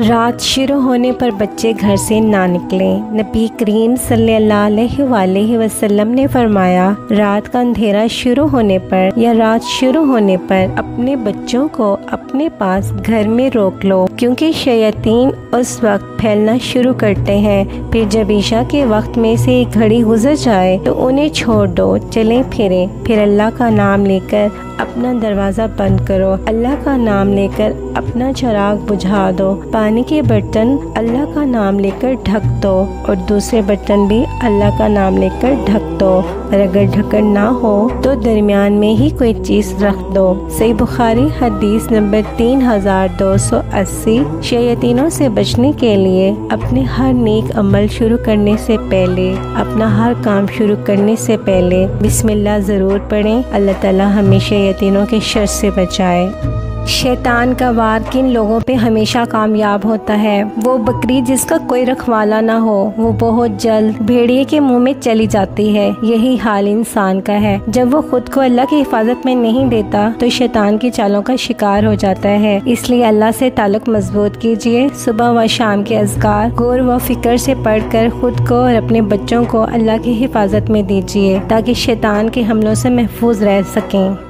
रात शुरू होने पर बच्चे घर से ना निकलें। नबी करीम सल्लल्लाहु अलैहि वसल्लम ने फरमाया, रात का अंधेरा शुरू होने पर या रात शुरू होने पर अपने बच्चों को अपने पास घर में रोक लो, क्योंकि शैतान उस वक्त फैलना शुरू करते हैं। फिर जब ईशा के वक्त में से एक घड़ी गुजर जाए तो उन्हें छोड़ दो, चलें फिरें। फिर अल्लाह का नाम लेकर अपना दरवाज़ा बंद करो, अल्लाह का नाम लेकर अपना चिराग बुझा दो। पानी के बर्तन अल्लाह का नाम लेकर ढक दो और दूसरे बर्तन भी अल्लाह का नाम लेकर ढक दो। और अगर ढक्कन ना हो तो दरमियान में ही कोई चीज़ रख दो। सही बुखारी हदीस नंबर 3280। शैतानों से बचने के लिए अपने हर नेक अमल शुरू करने से पहले, अपना हर काम शुरू करने से पहले बिस्मिल्लाह ज़रूर पढ़ें। अल्लाह ताला हमें शैतानों के शर से बचाए। शैतान का वार किन लोगों पे हमेशा कामयाब होता है? वो बकरी जिसका कोई रखवाला ना हो, वो बहुत जल्द भेड़िए के मुंह में चली जाती है। यही हाल इंसान का है। जब वो खुद को अल्लाह की हिफाजत में नहीं देता तो शैतान की चालों का शिकार हो जाता है। इसलिए अल्लाह से ताल्लुक मजबूत कीजिए। सुबह व शाम के अज़कार गौर व फिक्र से पढ़कर खुद को और अपने बच्चों को अल्लाह की हिफाजत में दीजिए, ताकि शैतान के हमलों से महफूज रह सकें।